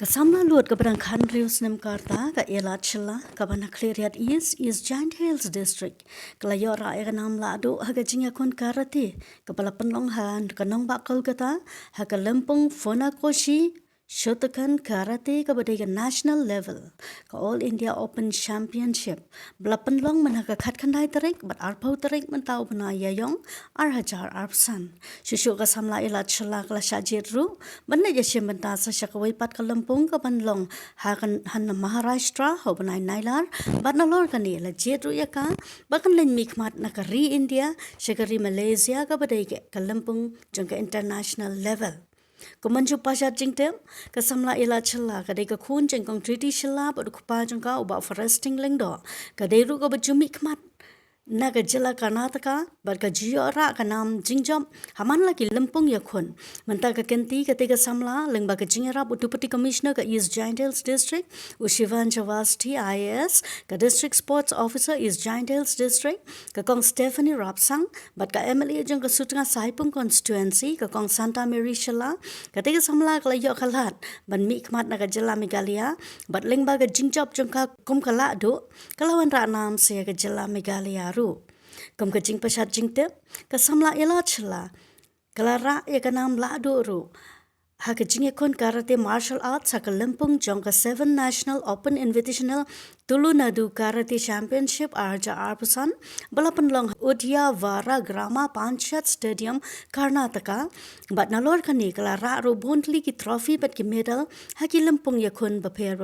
Samla luat ka barang Rius nem karta ka Elad Shylla ka bana Cleariat is Giant Hills District. Kala yora ka nam Lahduh haka jingiakhun karate ka pala penlonghan ka nong bakal kata haka lempung FUNAKOSHI SHOTOKAN karate ka badai ka national level ka All India Open Championship. Bala penlong man haka khat khandai tarik but arpau tarik man tau bana yayong hajar arpsan. Shushu ka Samla Elad Shylla kala syajir ru banda yashim banta sa syakawai pat ka lempung ka penlong hakan han Maharashtra ho banai nailar but nalor ka ni la jedru ya ka bakan len mikmat na ka ri India syakari Malaysia ka badai ka lempung jangka international level. Kumanju pasha jingtem ka Samla Elad Shylla ka dei ka khun jengkong treaty Shylla badu kupa jangka uba foresting lengdo ka dei ru ka bajumi kmat naga jila Karnataka bar ka jiora ka nam jingjom haman lagi lempung yakhun menta ka kenti ka tega Samla leng ba ka jingera deputy commissioner ka East Giant Hills District Ushivan Javasti IAS ka district sports officer East Giant Hills District ka kong Stephanie Rapsang bat ka MLA jang ka Sutanga Saipung constituency ka kong Santa Mary Shylla ka tega Samla ka layo khalat ban mi khmat naga jila Meghalaya bat leng ba ka jingjob jang ka kum ka Lahduh kalawan ra nam se ka jila Meghalaya Kam ka jing pasat jing te ka Samla Elad Shylla kalara ya ka nam Lahduh ru haka jingiakhun karate martial arts haka lempung jong ka 7 national open invitational Lahduh karate championship arja arpusan bala penlong Udya Vara Grama Panchayat Stadium Karnataka bat nalor kani kalara ru bondli ki trophy bat ki medal haki lempung yakhun baper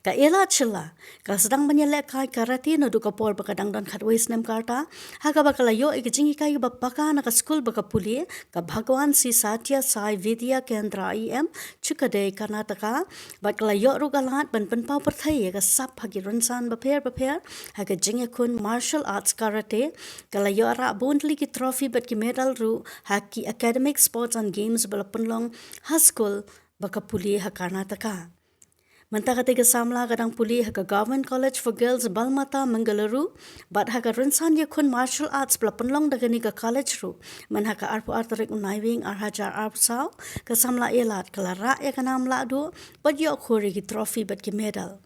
Ka Elad Shylla ka sedang menyelek kai karate no du kapor bakadang dan khatwais nem karta haka bakala yo ik jingi kai bapaka na ka school baka puli ka Bhagwan si Satya Sai Vidya Kendra IM chukade Karnataka bakala yo ru galat ban pau perthai ka sap hagi runsan baper haka jingiakhun martial arts karate kala yo ra bondli ki trophy bat ki medal ru haki academic sports and games balapunlong high school baka puli ha Karnataka Menta ka tega Samla kadang puli haka Government College for Girls Balmata Mangaluru bat haka rinsan yakhun martial arts bala penlong dagani ka college ru man haka arpu artarik unaiwing hajar arpsau ka Samla Elad kalara ya kanam Lahduh bat yo khori ki trophy bat ki medal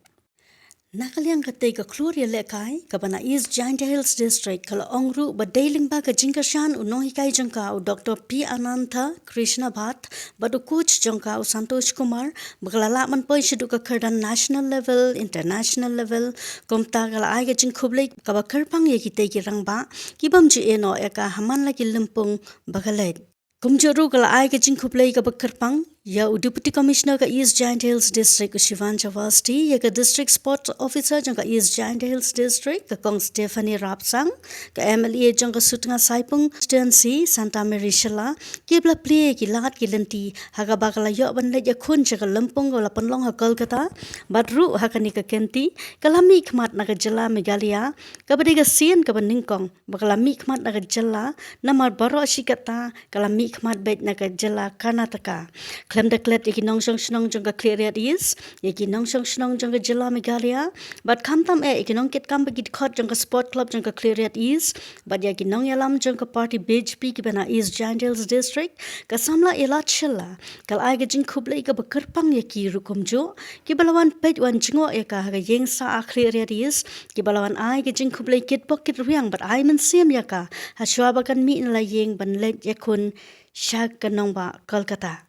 Nakaliang katay ka Kluria lekay kabana East Giant Hills District kala ongru badailing ba ka jingkasyan unong hikay jangka u Dr. P. Ananta Krishna Bhatt badu coach jangka u Santosh Kumar baglala man poy shidu ka kardan national level international level komta kala ay ka jing khublay ka bakarpang ye kitay ki rangba kibam ju eno eka haman lagi lempung bagalay kumjuru kala ay ka jing khublay ka bakarpang Ya Deputy Commissioner ka East Giant Hills District Ushivan Javasti ya ka District Sports Officer jang ka East Giant Hills District ka kong Stephanie Rapsang ka MLA jang ka Sutanga Saipung constituency Santa Mary Shylla ki bla play ki lat ki lenti haga bakala yo ban le yakhun ka lempung wala panlong ha Kolkata badru ha ni ka kenti kalami khmat na ka jila Meghalaya ka bade ka sien ka baningkong bakala mi khmat na ka jila namar baro shikata kalami khmat bet na ka jila Karnataka Klem deklet yaki nong snong jangka Cleariat is yaki nong snong jangka jila Meghalaya but kamtam yaki nong kit kam bagi khot jangka sport club jangka Cleariat is but yaki nong yalam jangka party BJP ki bana East Giant Hills District ka Samla Elad Shylla kal ay ka jing khublay ka bakarpang yaki rukum jo ki balawan pej wan jingo yaka haga yeng sa Cleariat is ki balawan ay ka jing khublay kit pokit ruyang but ay man sim yaka ha shwabakan mi nala yeng ban let yakhun shag kanong ba Kolkata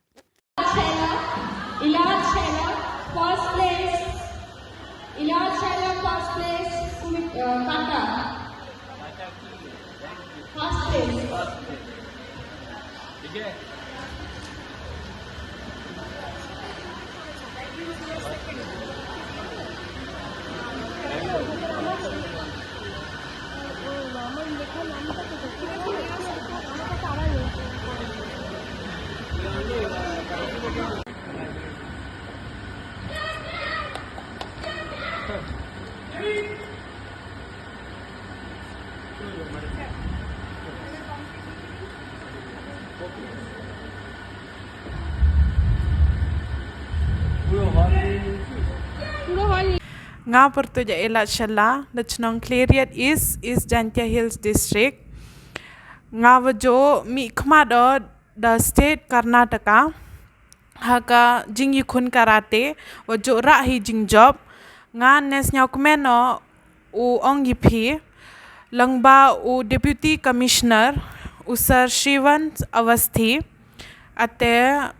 Elad Shylla, first place. Elad Shylla, first place. Kata. First place. Nga pertuja Elad Shylla lachnong Cleariat is Giant Hills District nga wajo mi khmado the state Karnataka haka jingiakhun karate wajo ra hi jingjob nga nes nyau kmeno u ongipi langba u deputy commissioner u sir Shivan Avasthi ate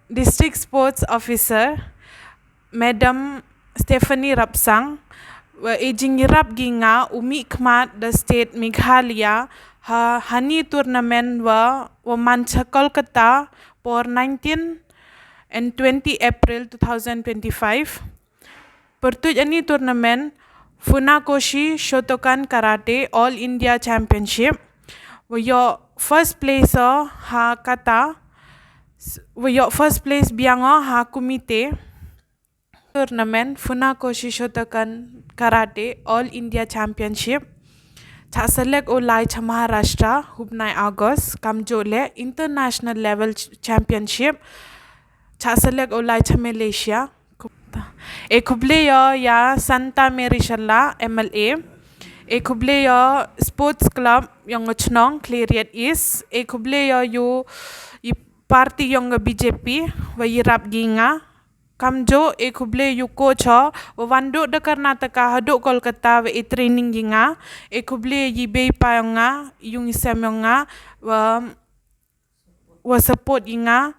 district sports officer Madam Stephanie Rapsang wa ejingirap ginga umi khmat the state Meghalaya hani tournament wa mancha Kolkata for 19 and 20 April 2025. Pertuj ani tournament FUNAKOSHI SHOTOKAN Karate All India Championship. Yo first place ha kata yo first place biango ha komite tournament FUNAKOSHI SHOTOKAN Karate All India Championship. Cha select olai cha Maharashtra hubnai August kamjole international level championship. Cha select olai cha Malaysia. Ekhuble ya Santa Mary Shylla MLA. Ekhuble sports club yang ngechnong Cleariat East. Ekhuble yu parti yang BJP wa yirap ginga. Kamjo ekhuble yu coach wanduk de Karnataka haduk Kolkata wa training ginga. Ekhuble yi bei pa nga yung isem nga wa support ginga.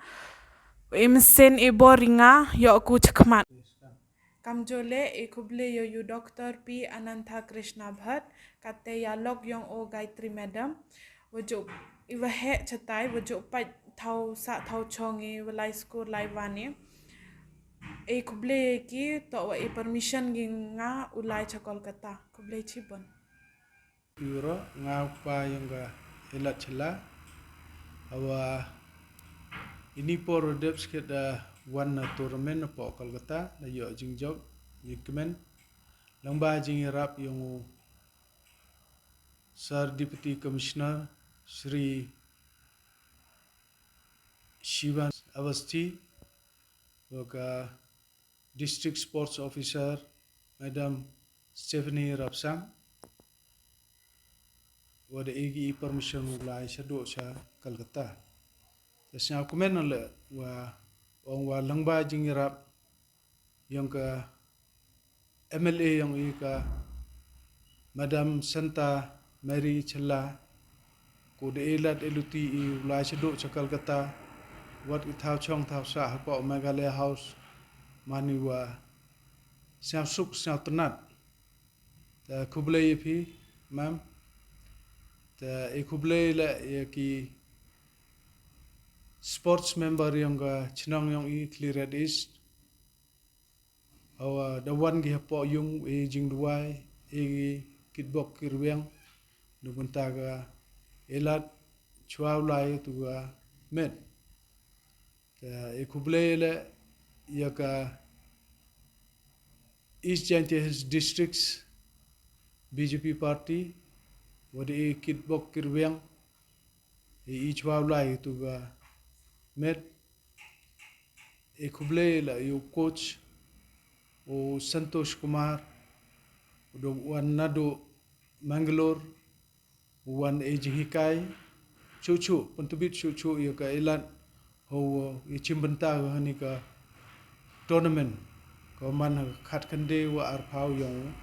Imsen ebor ringa yo aku cekmat. Kamjole ekhuble yu Dr. P. Anantha Krishna Bhatt kate ya log yung o Gayatri Madam wajo iwahe chatai wajo pa thau sa thau chongi walai school lai wani ekhuble ki to wa permission ginga ulai cha Kolkata khuble chibon Euro nga pa yung Elad Shylla awa ini por deps kita one tournament po Kolkata na yo jingjob yikmen langba jingirap yung Sir Deputy Commissioner Shri Shivan Avasthi waka District Sports Officer Madam Stephanie Rapsang wada igi permission mulai syaduk sa Kolkata. Tasnya komen ole wa langba jingirap yang ke MLA yang ika Madam Santa Mary Shylla ko de Elad eluti ulai syaduk sa Kolkata wat ithau chong thau sa pa Meghalaya House mani wa siap suk siap tenat ta kublai phi mam ta ekublai la ki sports member yang chinong yang Cleariat East awa the one gi po yung jingduai kitbok kirweng nugunta ga Elad chuaulai tu met ta ekublai la yaka East Jantia districts BJP party wadi kitbok kirweng chuaulai tu met ekublai la yu coach o Santosh Kumar do wan nado Mangalore wan jingikai chuchu pentubit chuchu ya ka Elad ho chimbenta hani ka tournament ko man khat kande wa arpau yang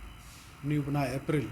ni bana April